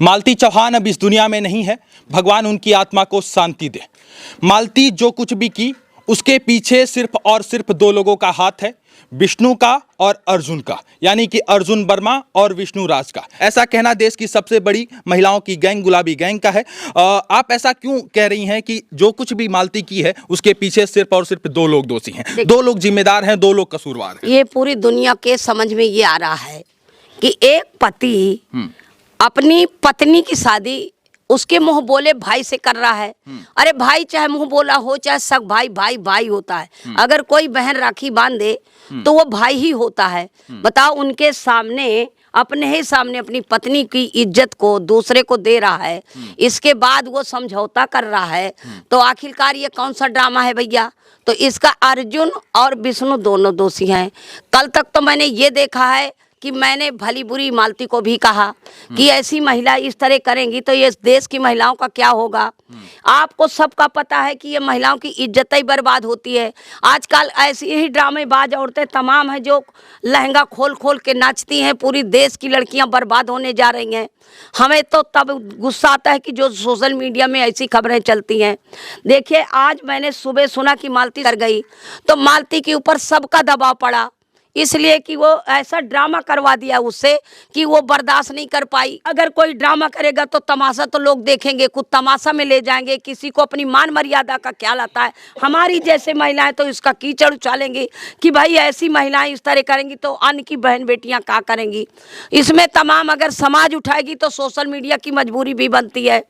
मालती चौहान अब इस दुनिया में नहीं है, भगवान उनकी आत्मा को शांति दे। मालती जो कुछ भी की, उसके पीछे सिर्फ और सिर्फ दो लोगों का हाथ है, विष्णु का और अर्जुन का, यानी कि अर्जुन वर्मा और विष्णु राज का। ऐसा कहना देश की सबसे बड़ी महिलाओं की गैंग गुलाबी गैंग का है। आप ऐसा क्यों कह रही हैं कि जो कुछ भी मालती की है उसके पीछे सिर्फ और सिर्फ दो लोग दोषी हैं, दो लोग जिम्मेदार हैं, दो लोग कसूरवार हैं? ये पूरी दुनिया के समझ में ये आ रहा है कि एक पति अपनी पत्नी की शादी उसके मुंह बोले भाई से कर रहा है। अरे भाई चाहे मुंह बोला हो चाहे सग भाई, भाई भाई होता है। अगर कोई बहन राखी बांध दे तो वो भाई ही होता है। बताओ, उनके सामने, अपने ही सामने अपनी पत्नी की इज्जत को दूसरे को दे रहा है, इसके बाद वो समझौता कर रहा है। तो आखिरकार ये कौन सा ड्रामा है भैया? तो इसका अर्जुन और विष्णु दोनों दोषी हैं। कल तक तो मैंने ये देखा है कि मैंने भली बुरी मालती को भी कहा कि ऐसी महिला इस तरह करेंगी तो ये देश की महिलाओं का क्या होगा। आपको सबका पता है कि ये महिलाओं की इज्जत ही बर्बाद होती है। आजकल ऐसी ही ड्रामेबाज औरतें तमाम हैं जो लहंगा खोल खोल के नाचती हैं। पूरी देश की लड़कियां बर्बाद होने जा रही हैं। हमें तो तब गुस्सा आता है कि जो सोशल मीडिया में ऐसी खबरें चलती हैं। देखिए, आज मैंने सुबह सुना कि मालती कर गई, तो मालती के ऊपर सबका दबाव पड़ा, इसलिए कि वो ऐसा ड्रामा करवा दिया उससे कि वो बर्दाश्त नहीं कर पाई। अगर कोई ड्रामा करेगा तो तमाशा तो लोग देखेंगे, कुछ तमाशा में ले जाएंगे। किसी को अपनी मान मर्यादा का ख्याल आता है। हमारी जैसे महिलाएं तो इसका कीचड़ उछालेंगी कि भाई ऐसी महिलाएं इस तरह करेंगी तो अन्य की बहन बेटियां क्या करेंगी। इसमें तमाम अगर समाज उठाएगी तो सोशल मीडिया की मजबूरी भी बनती है।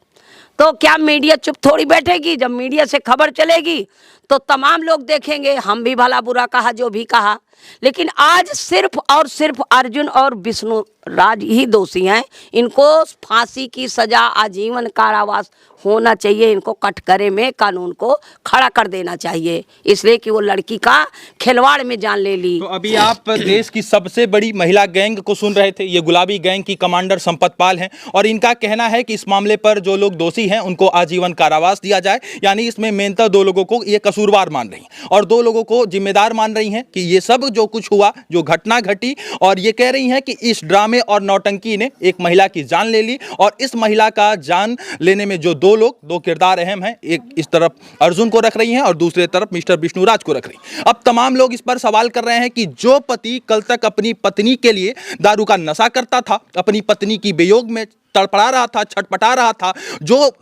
तो क्या मीडिया चुप थोड़ी बैठेगी? जब मीडिया से खबर चलेगी तो तमाम लोग देखेंगे। हम भी भला बुरा कहा, जो भी कहा, लेकिन आज सिर्फ और सिर्फ अर्जुन और विष्णु राज ही दोषी हैं। इनको फांसी की सजा, आजीवन कारावास होना चाहिए। इनको कटघरे में कानून को खड़ा कर देना चाहिए, इसलिए कि वो लड़की का खिलवाड़ में जान ले ली। तो अभी आप देश की सबसे बड़ी महिला गैंग को सुन रहे थे। ये गुलाबी गैंग की कमांडर संपत पाल हैं और इनका कहना है कि इस मामले पर जो लोग दोषी हैं उनको आजीवन कारावास दिया जाए। यानी इसमें मेनता दो लोगों को ये कसूरवार मान रही हैं और दो लोगों को जिम्मेदार मान रही हैं कि ये सब जो कुछ हुआ, जो घटना घटी। और ये कह रही हैं कि इस ड्रामे और नौटंकी ने एक महिला की जान ले ली और इस महिला का जान लेने में जो दो किरदार अहम हैं, एक इस तरफ अर्जुन को रख रही हैं और दूसरे तरफ मिस्टर विष्णुराज को रख रही हैं। अब तमाम लोग इस पर सवाल कर रहे हैं कि जो पति कल तक अपनी पत्नी के लिए दारू का नशा करता था, अपनी पत्नी की वियोग में तड़पड़ा रहा था, छटपटा रहा था, जो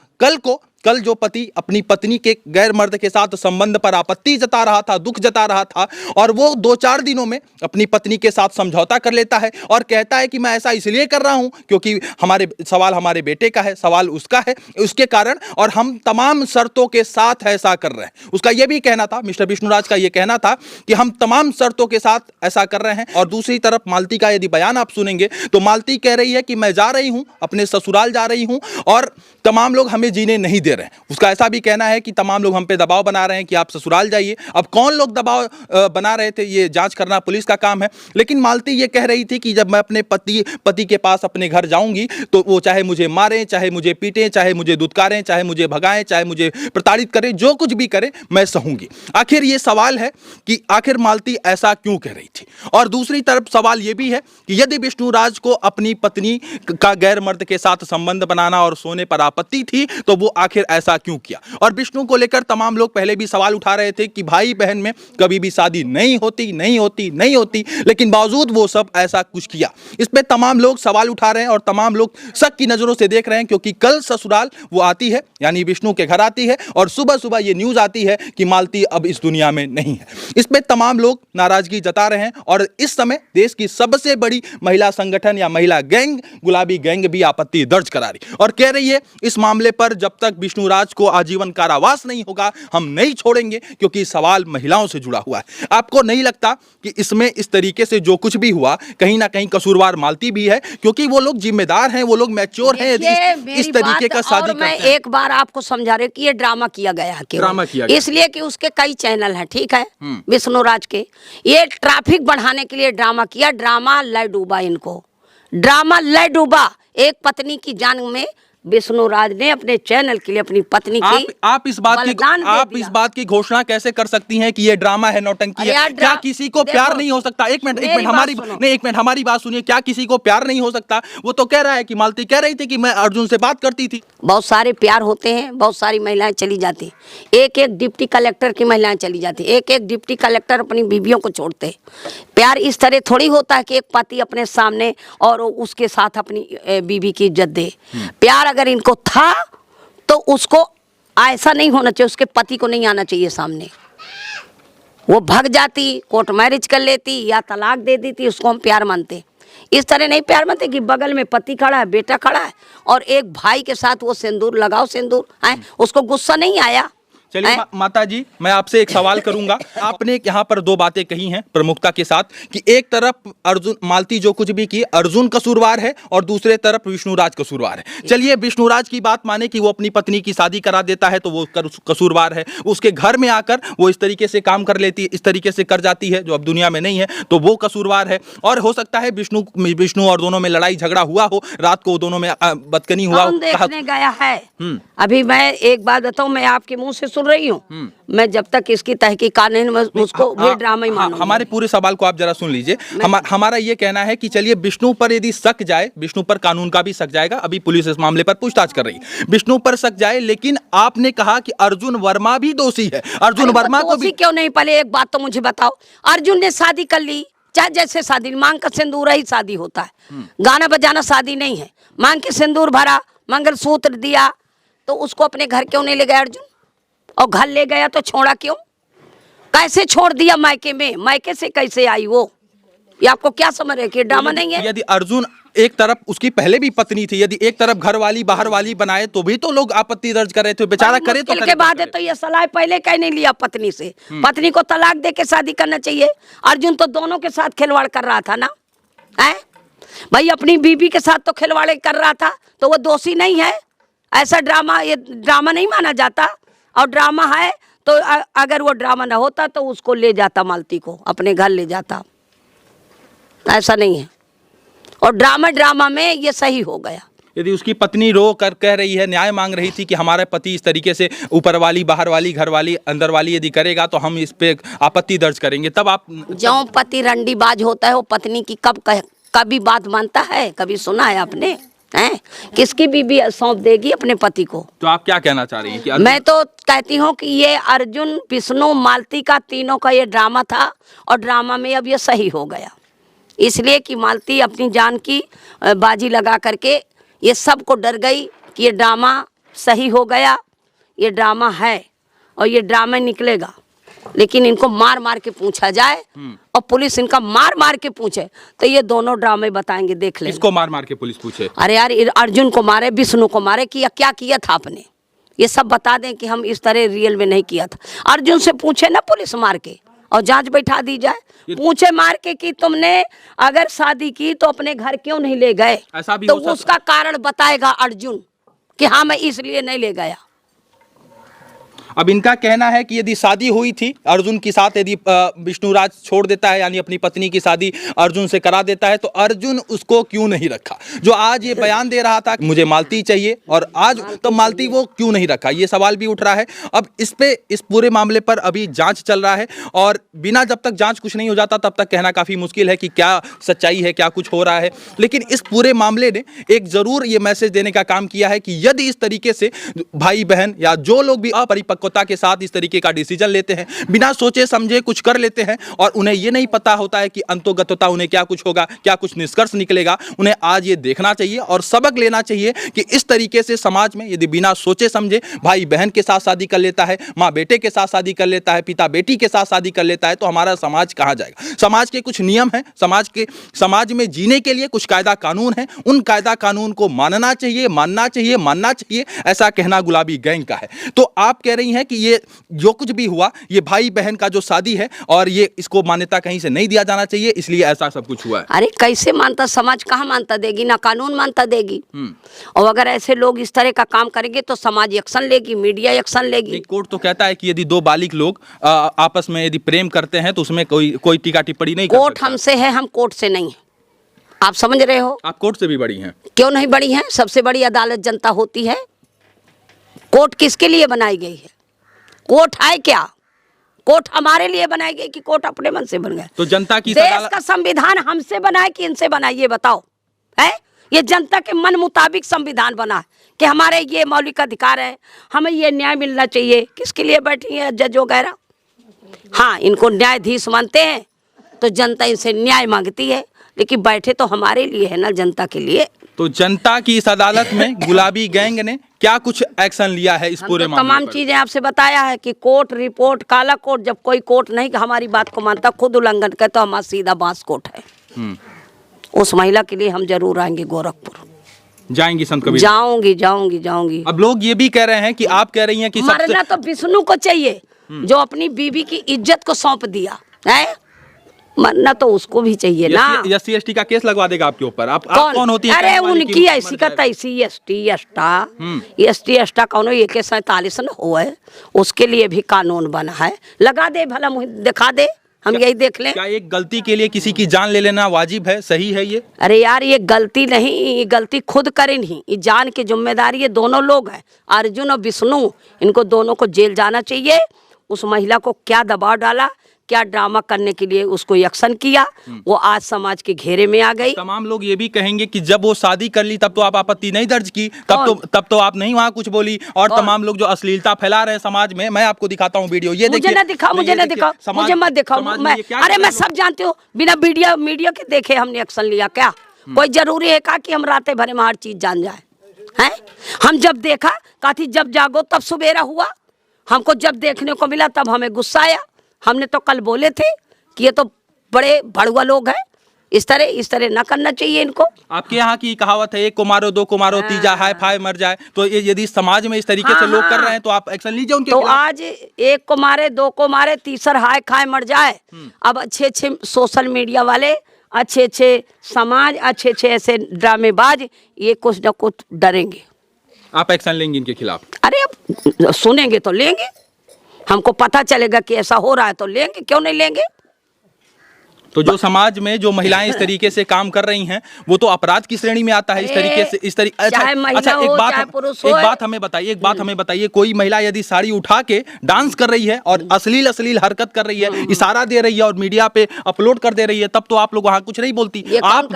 कल जो पति अपनी पत्नी के गैर मर्द के साथ संबंध पर आपत्ति जता रहा था, दुख जता रहा था, और वो 2-4 दिनों में अपनी पत्नी के साथ समझौता कर लेता है और कहता है कि मैं ऐसा इसलिए कर रहा हूं क्योंकि सवाल हमारे बेटे का है, सवाल उसका है, उसके कारण, और हम तमाम शर्तों के साथ ऐसा कर रहे हैं। उसका यह भी कहना था, मिस्टर विष्णुराज का यह कहना था कि हम तमाम शर्तों के साथ ऐसा कर रहे हैं। और दूसरी तरफ मालती का यदि बयान आप सुनेंगे तो मालती कह रही है कि मैं जा रही हूं, अपने ससुराल जा रही हूं और तमाम लोग हमें जीने नहीं दे रहे हैं। उसका ऐसा भी कहना है कि तमाम लोग हम पे दबाव बना रहे हैं कि आप ससुराल जाइए। अब कौन लोग दबाव बना रहे थे, ये जांच करना पुलिस का काम है। लेकिन मालती ये कह रही थी कि जब मैं अपने पति के पास अपने घर जाऊंगी तो वो चाहे मुझे मारें, चाहे मुझे पीटें, चाहे मुझे दुत्कारें, चाहे मुझे भगाएं, चाहे मुझे प्रताड़ित करें, जो कुछ भी करें मैं सहूंगी। आखिर ये सवाल है कि आखिर मालती ऐसा क्यों कह रही थी। और दूसरी तरफ सवाल ये भी है कि यदि विष्णुराज को अपनी पत्नी का गैर मर्द के साथ संबंध बनाना और सोने पर आपत्ति थी तो वो आखिर ऐसा क्यों किया। और विष्णु को लेकर तमाम लोग पहले भी सवाल उठा रहे थे कि भाई बहन में कभी भी शादी नहीं होती, लेकिन बावजूद वो सब ऐसा कुछ किया। इस पे तमाम लोग सवाल उठा रहे हैं और तमाम लोग शक की नजरों से देख रहे हैं, क्योंकि कल ससुराल वो आती है, यानी विष्णु के घर आती है और सुबह सुबह ये न्यूज आती है कि मालती अब इस दुनिया में नहीं है। इस पे तमाम लोग नाराजगी जता रहे हैं और इस समय देश की सबसे बड़ी महिला संगठन या महिला गैंग गुलाबी गैंग भी आपत्ति दर्ज करा रही और कह रही है इस मामले पर जब तक विष्णुराज को आजीवन कारावास नहीं होगा हम नहीं छोड़ेंगे, क्योंकि सवाल महिलाओं से जुड़ा हुआ है। आपको नहीं लगता कि इसमें इस तरीके से जो कुछ भी हुआ कहीं ना कहीं कसूरवार मालती भी है, क्योंकि वो लोग जिम्मेदार हैं, वो लोग मैच्योर हैं इस तरीके का शादी करते हैं। मैं एक बार आपको समझा रही हूँ कि ये ड्रामा किया गया है, ड्रामा किया गया इसलिए कि उसके कई चैनल हैं, ठीक है, विष्णुराज के। ये ट्रैफिक बढ़ाने के लिए ड्रामा किया, ड्रामा लय डूबा। इनको ड्रामा लय डूबा। एक पत्नी की जान में विष्णुराज ने अपने चैनल के लिए अपनी पत्नी की आप इस बात की बलिदान दे आप दिया। इस बात की घोषणा कैसे कर सकती हैं कि ये ड्रामा है, नौटंकी अरे है? यार, क्या किसी को देखो, प्यार नहीं हो सकता? एक मिनट मेरी बात हमारी सुनो। नहीं, एक मिनट हमारी बात सुनिए। क्या किसी को प्यार नहीं हो सकता? वो तो कह रहा है कि मालती कह रही थी कि मैं अर्जुन से बात करती थी। बहुत सारे प्यार होते हैं, बहुत सारी महिलाएं चली जाती हैं। एक एक डिप्टी कलेक्टर की महिलाएं चली जाती हैं, एक एक डिप्टी कलेक्टर अपनी बीवियों को छोड़ते हैं। प्यार इस तरह थोड़ी होता है कि एक पति अपने सामने और उसके साथ अपनी बीवी की इज्जत दे। प्यार अगर इनको था तो उसको ऐसा नहीं होना चाहिए, उसके पति को नहीं आना चाहिए सामने। वो भाग जाती, कोर्ट मैरिज कर लेती या तलाक दे देती, उसको हम प्यार मानते। इस तरह नहीं प्यार मानते कि बगल में पति खड़ा है, बेटा खड़ा है और एक भाई के साथ वो सिंदूर लगाओ, सिंदूर है, उसको गुस्सा नहीं आया। चलिए माता जी, मैं आपसे एक सवाल करूंगा। आपने यहाँ पर दो बातें कही हैं प्रमुखता के साथ कि एक तरफ अर्जुन मालती जो कुछ भी की अर्जुन कसूरवार है और दूसरे तरफ विष्णुराज कसूरवार है। चलिए विष्णुराज की बात माने कि वो अपनी पत्नी की शादी करा देता है तो वो कसूरवार है। उसके घर में आकर वो इस तरीके से काम कर लेती है, इस तरीके से कर जाती है जो अब दुनिया में नहीं है, तो वो कसूरवार है। और हो सकता है विष्णु और दोनों में लड़ाई झगड़ा हुआ हो, रात को दोनों में बदकनी हुआ हो। देखने गया है। अभी मैं एक बात बताऊं, मैं आपके मुंह से सुन रही हूँ, मैं जब तक इसकी तहकीकात नहीं उसको भी ड्रामा ही मानूंगी। हमारे पूरे सवाल को आप जरा सुन लीजिए। हमारा ये कहना है कि चलिए विष्णु पर यदि शक जाए, विष्णु पर कानून का भी शक जाएगा, अभी पुलिस इस मामले पर पूछताछ कर रही है, विष्णु पर शक जाए, लेकिन आपने कहा कि अर्जुन वर्मा भी दोषी है। अर्जुन वर्मा को भी क्यों नहीं? पहले एक बात तो मुझे बताओ, अर्जुन ने शादी कर ली, चाहे जैसे शादी, मांग का सिंदूर ही शादी होता है, गाना बजाना शादी नहीं है। मांग के सिंदूर भरा, मंगलसूत्र दिया, तो उसको अपने घर क्यों नहीं ले गया अर्जुन? और घर ले गया तो छोड़ा क्यों? कैसे छोड़ दिया मायके में? मायके से कैसे आई वो? ये आपको क्या समझ रहे कि ड्रामा नहीं है? यदि अर्जुन एक तरफ उसकी पहले भी पत्नी थी, यदि एक तरफ घर वाली बाहर वाली बनाए तो भी तो लोग आपत्ति दर्ज कर रहे थे। बेचारा करे तो के बाद है तो ये सलाह पहले कहीं नहीं लिया पत्नी से। पत्नी को तलाक दे के शादी करना चाहिए। अर्जुन तो दोनों के साथ खिलवाड़ कर रहा था ना, है भाई, अपनी बीवी के साथ तो खिलवाड़ कर रहा था, तो वो दोषी नहीं है? ऐसा ड्रामा, ये ड्रामा नहीं माना जाता। और ड्रामा है तो अगर वो ड्रामा ना होता तो उसको ले जाता, मालती को अपने घर ले जाता। ऐसा नहीं है। और ड्रामा में ये सही हो गया। यदि उसकी पत्नी रो कर कह रही है, न्याय मांग रही थी कि हमारा पति इस तरीके से ऊपर वाली बाहर वाली घर वाली अंदर वाली यदि करेगा तो हम इस पे आपत्ति दर्ज करेंगे, तब आप जो पति रंडीबाज होता है वो पत्नी की कभी बात मानता है? कभी सुना है आपने? हैं? किसकी बीवी सौंप देगी अपने पति को? तो आप क्या कहना चाह रही हैं कि मैं तो कहती हूँ कि ये अर्जुन, विष्णु, मालती का तीनों का ये ड्रामा था और ड्रामा में अब ये सही हो गया, इसलिए कि मालती अपनी जान की बाजी लगा करके ये सब को डर गई कि ये ड्रामा सही हो गया, ये ड्रामा है और ये ड्रामा निकलेगा। लेकिन इनको मार मार के पूछा जाए और पुलिस इनका मार मार के पूछे तो ये दोनों ड्रामे बताएंगे, देख लें। इसको मार मार के पुलिस पूछे? अरे यार, अर्जुन को मारे, विष्णु को मारे, कि क्या किया था आपने, ये सब बता दें कि हम इस तरह रियल में नहीं किया था। अर्जुन से पूछे ना पुलिस मार के, और जांच बैठा दी जाए। पूछे मार के कि तुमने अगर शादी की तो अपने घर क्यों नहीं ले गए, ऐसा भी तो उसका कारण बताएगा अर्जुन कि हाँ मैं इसलिए नहीं ले गया। अब इनका कहना है कि यदि शादी हुई थी अर्जुन के साथ, यदि विष्णुराज छोड़ देता है यानी अपनी पत्नी की शादी अर्जुन से करा देता है, तो अर्जुन उसको क्यों नहीं रखा? जो आज ये बयान दे रहा था मुझे मालती चाहिए, और आज तो मालती वो क्यों नहीं रखा, ये सवाल भी उठ रहा है। अब इस पूरे मामले पर अभी जांच चल रहा है और बिना जब तक जांच कुछ नहीं हो जाता तब तक कहना काफी मुश्किल है कि क्या सच्चाई है, क्या कुछ हो रहा है। लेकिन इस पूरे मामले ने एक जरूर ये मैसेज देने का काम किया है कि यदि इस तरीके से भाई बहन या जो लोग भी अपरिपक्वता के साथ इस तरीके का डिसीजन लेते हैं, बिना सोचे समझे कुछ कर लेते हैं और उन्हें ये नहीं पता होता है कि अंतोगतता उन्हें क्या कुछ होगा, क्या कुछ निष्कर्ष निकलेगा, उन्हें आज ये देखना चाहिए और सबक लेना चाहिए कि इस तरीके से समाज में यदि बिना सोचे समझे भाई बहन के साथ शादी कर लेता है, माँ बेटे के साथ शादी कर लेता है, पिता बेटी के साथ शादी कर लेता है, तो हमारा समाज कहाँ जाएगा? समाज के कुछ नियम हैं, समाज में जीने के लिए कुछ कायदा कानून है, उन कायदा कानून को मानना चाहिए, ऐसा कहना गुलाबी गैंग का है। तो आप कह रही हैं कि ये जो कुछ भी हुआ ये भाई बहन का जो शादी है और ये इसको मान्यता कहीं से नहीं दिया जाना चाहिए, इसलिए ऐसा सब कुछ हुआ है। अरे कैसे मानता, समाज कहाँ मानता देगी, ना कानून मानता देगी। और अगर ऐसे लोग इस तरह का काम करेंगे तो समाज एक्शन लेगी, मीडिया एक्शन लेगी। कोर्ट तो कहता है कि यदि दो बालिग लोग आपस में यदि प्रेम करते हैं तो उसमें कोई टीका टिप्पणी नहीं कर सकता। कोर्ट हमसे है, हम कोर्ट से नहीं है। आप समझ रहे हो? आप कोर्ट से भी बड़ी हैं। क्यों नहीं बड़ी है? सबसे बड़ी अदालत जनता होती है। कोर्ट किसके लिए बनाई गई है? कोर्ट है क्या? कोर्ट हमारे लिए बनाई गई कि कोर्ट अपने मन से बन गए? तो जनता की देश का संविधान हमसे बना है कि इनसे बना है? ये बताओ। है ये जनता के मन मुताबिक संविधान बना है कि हमारे ये मौलिक अधिकार है, हमें ये न्याय मिलना चाहिए। किसके लिए बैठी है जज वगैरह? हाँ, इनको न्यायाधीश मानते हैं तो जनता इनसे न्याय मांगती है, लेकिन बैठे तो हमारे लिए है ना, जनता के लिए। तो जनता की इस अदालत में गुलाबी गैंग ने क्या कुछ एक्शन लिया है इस पूरे मामले तमाम पर? चीजें आपसे बताया है कि कोर्ट रिपोर्ट, काला कोर्ट। जब कोई कोर्ट नहीं हमारी बात को मानता, खुद उल्लंघन करे, तो हमारा सीधा बांस कोर्ट है। उस महिला के लिए हम जरूर आएंगे गोरखपुर। जाएंगी संत कबीर? जाऊंगी। अब लोग ये भी कह रहे हैं कि आप कह रही हैं कि मरना तो विष्णु को चाहिए जो अपनी बीवी की इज्जत को सौंप दिया है। मरना तो उसको भी चाहिए ना। SC/ST का केस लगवा देगा आपके ऊपर? आप कौन होती है? अरे उनकी ऐसी का तैसी ST/ST कौन 147 न हो है, उसके लिए भी कानून बना है। लगा दे भला, मुझे दिखा दे, हम यही देख लें। क्या एक गलती के लिए किसी की जान ले लेना वाजिब है, सही है ये? अरे यार, ये गलती नहीं, ये गलती खुद करे नहीं। ये जान की जिम्मेदारी ये दोनों लोग हैं, अर्जुन और विष्णु। इनको दोनों को जेल जाना चाहिए। उस महिला को क्या दबाव डाला, क्या ड्रामा करने के लिए उसको एक्शन किया, वो आज समाज के घेरे में आ गई। तमाम लोग ये भी कहेंगे कि जब वो शादी कर ली तब तो आप आपत्ति नहीं दर्ज की, तब तो आप नहीं वहाँ कुछ बोली। और तमाम लोग जो अश्लीलता फैला रहे हैं समाज में, मैं आपको दिखाता हूँ वीडियो, ये देखिए। मुझे ना दिखाओ, मुझे मत दिखाओ। अरे मैं सब जानती हूँ, बिना मीडिया के देखे हमने एक्शन लिया क्या? कोई जरूरी है का कि हम रातें भरे में हर चीज जान जाए? हैं? हम जब देखा काथी, जब जागो तब सुबेरा हुआ। हमको जब देखने को मिला तब हमें गुस्सा आया। हमने तो कल बोले थे कि ये तो बड़े भड़ुआ लोग हैं, इस तरह ना करना चाहिए इनको। आपके यहाँ की कहावत है, एक को मारो, दो को मारो, तीजा हाय फाय मर जाए। तो ये यदि समाज में इस तरीके से लोग कर रहे हैं तो आप एक्शन लीजिए उनके खिलाफ। आज एक को मारे, दो को मारे, तीसर हाय खाए मर जाए। अब अच्छे सोशल मीडिया वाले, अच्छे समाज, अच्छे ऐसे ड्रामेबाज, ये कुछ न कुछ डरेंगे। आप एक्शन लेंगे इनके खिलाफ? अरे अब सुनेंगे तो लेंगे, हमको पता चलेगा कि ऐसा हो रहा है तो लेंगे, क्यों नहीं लेंगे? तो जो समाज में जो महिलाएं इस तरीके से काम कर रही हैं वो तो अपराध की श्रेणी में आता है। इस तरीके से अच्छा, एक बात हमें बताइए, कोई महिला यदि साड़ी उठा के डांस कर रही है और अश्लील हरकत कर रही है, इशारा दे रही है और मीडिया पे अपलोड कर दे रही है, तब तो आप लोग वहाँ कुछ नहीं बोलती। आप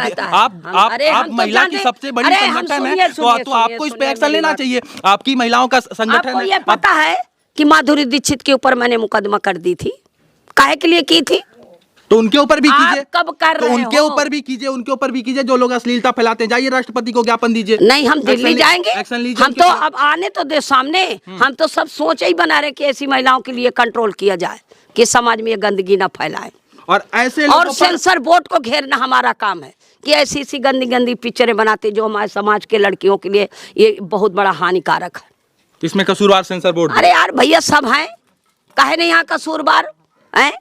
महिला की सबसे बड़ी संगठन है, तो आपको इस पे एक्शन लेना चाहिए। आपकी महिलाओं का संगठन है। पता है कि माधुरी दीक्षित के ऊपर मैंने मुकदमा कर दी थी, काहे के लिए की थी? तो उनके ऊपर भी कीजिए। कब कर रहे हो? उनके ऊपर भी कीजिए जो लोग अश्लीलता फैलाते हैं। जाइए राष्ट्रपति को ज्ञापन दीजिए। नहीं, हम दिल्ली जाएंगे। हम तो अब आने तो दे सामने, हम तो सब सोच ही बना रहे कि ऐसी महिलाओं के लिए कंट्रोल किया जाए कि समाज में ये गंदगी ना फैलाए। और सेंसर बोर्ड को घेरना हमारा काम है कि ऐसी गंदी पिक्चरें बनाते जो हमारे समाज के लड़कियों के लिए ये बहुत बड़ा हानिकारक है। इसमें कसूरवार सेंसर बोर्ड? अरे यार भैया, सब हैं, काहे नहीं यहाँ कसूरवार हैं?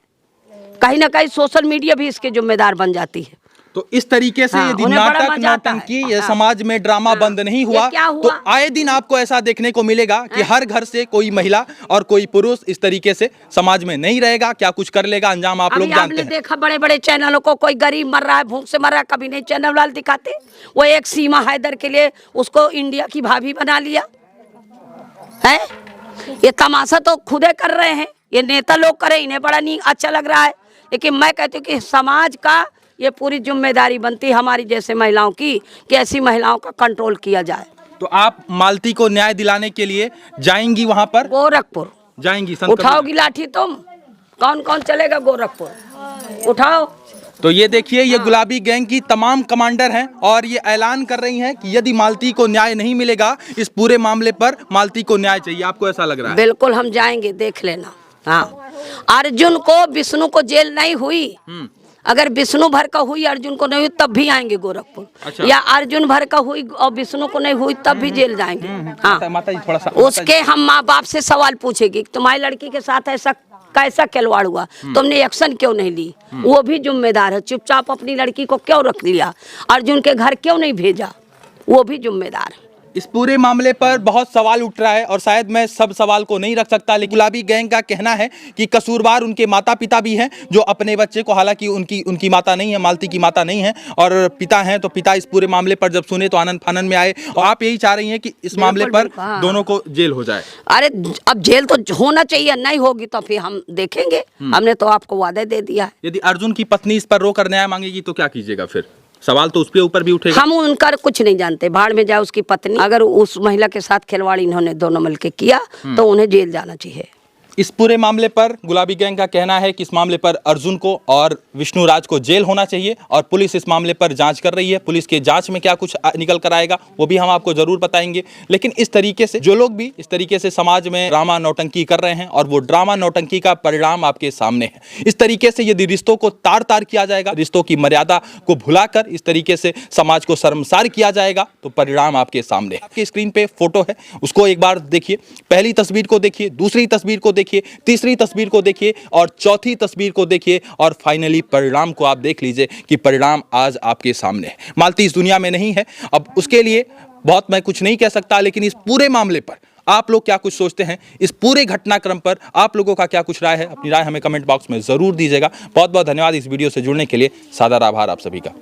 कहीं ना कहीं सोशल मीडिया भी इसके जिम्मेदार बन जाती है। तो इस तरीके से यदि नाटक नौटंकी ये समाज में ड्रामा बंद नहीं हुआ तो आए दिन आपको ऐसा देखने को मिलेगा कि हर घर से कोई महिला और कोई पुरुष इस तरीके से समाज में नहीं रहेगा। क्या कुछ कर लेगा, अंजाम आप लोग जानते हैं। देखा बड़े चैनलों को, कोई गरीब मर रहा है, भूख से मर रहा है, कभी नहीं चैनल वाले दिखाते। वो एक सीमा हैदर के लिए उसको इंडिया की भाभी बना लिया है। ये तमाशा तो खुदे कर रहे हैं, ये नेता लोग करे, इन्हें बड़ा नहीं अच्छा लग रहा है। लेकिन मैं कहती हूँ कि समाज का ये पूरी जिम्मेदारी बनती है हमारी जैसे महिलाओं की कि ऐसी महिलाओं का कंट्रोल किया जाए। तो आप मालती को न्याय दिलाने के लिए जाएंगी वहां पर? गोरखपुर जाएंगी? उठाओगी लाठी तुम? कौन चलेगा गोरखपुर? उठाओ। तो ये देखिए, ये गुलाबी गैंग की तमाम कमांडर हैं और ये ऐलान कर रही हैं कि यदि मालती को न्याय नहीं मिलेगा इस पूरे मामले पर, मालती को न्याय चाहिए। आपको ऐसा लग रहा है? बिल्कुल, हम जाएंगे, देख लेना। हाँ, अर्जुन को, विष्णु को जेल नहीं हुई, अगर विष्णु भर का हुई, अर्जुन को नहीं हुई, तब भी आएंगे गोरखपुर। अच्छा। या अर्जुन भर का हुई और विष्णु को नहीं हुई तब भी जेल जाएंगे। हाँ, माता जी थोड़ा सा उसके हम माँ बाप से सवाल पूछेगी तुम्हारी लड़की के साथ ऐसा कैसा खिलवाड़ हुआ, तुमने एक्शन क्यों नहीं ली? वो भी जिम्मेदार है। चुपचाप अपनी लड़की को क्यों रख लिया? अर्जुन के घर क्यों नहीं भेजा? वो भी जिम्मेदार है। इस पूरे मामले पर बहुत सवाल उठ रहा है और शायद मैं सब सवाल को नहीं रख सकता, लेकिन गुलाबी गैंग का कहना है कि कसूरवार उनके माता पिता भी हैं जो अपने बच्चे को, हालांकि उनकी माता नहीं है, मालती की माता नहीं है और पिता हैं, तो पिता इस पूरे मामले पर जब सुने तो आनंद फानन में आए। और आप यही चाह रही हैं कि इस मामले पर बिल्कुल, हाँ। दोनों को जेल हो जाए। अरे अब जेल तो होना चाहिए, नहीं होगी तो फिर हम देखेंगे। हमने तो आपको वादा दे दिया है। यदि अर्जुन की पत्नी इस पर रोकर न्याय मांगेगी तो क्या कीजिएगा? फिर सवाल तो उसके ऊपर भी उठेगा। हम उनका कुछ नहीं जानते, भाड़ में जाए उसकी पत्नी। अगर उस महिला के साथ खिलवाड़ इन्होंने दोनों मिलकर किया तो उन्हें जेल जाना चाहिए। इस पूरे मामले पर गुलाबी गैंग का कहना है कि इस मामले पर अर्जुन को और विष्णु राज को जेल होना चाहिए और पुलिस इस मामले पर जांच कर रही है। पुलिस के जांच में क्या कुछ निकल कर आएगा वो भी हम आपको जरूर बताएंगे। लेकिन इस तरीके से जो लोग भी इस तरीके से समाज में ड्रामा नौटंकी कर रहे हैं और वो ड्रामा नौटंकी का परिणाम आपके सामने है। इस तरीके से यदि रिश्तों को तार तार किया जाएगा, रिश्तों की मर्यादा को भुलाकर इस तरीके से समाज को शर्मसार किया जाएगा तो परिणाम आपके सामने है। आपके स्क्रीन पे फोटो है, उसको एक बार देखिए। पहली तस्वीर को देखिए, दूसरी तस्वीर को देखिए, तीसरी तस्वीर को देखिए और चौथी तस्वीर को देखिए और फाइनली परिणाम को आप देख लीजिए कि परिणाम आज आपके सामने है। मालती इस दुनिया में नहीं है, अब उसके लिए बहुत मैं कुछ नहीं कह सकता, लेकिन इस पूरे मामले पर आप लोग क्या कुछ सोचते हैं, इस पूरे घटनाक्रम पर आप लोगों का क्या कुछ राय है? अपनी राय हमें कमेंट बॉक्स में जरूर दीजिएगा। बहुत बहुत धन्यवाद इस वीडियो से जुड़ने के लिए। सादर आभार आप सभी का।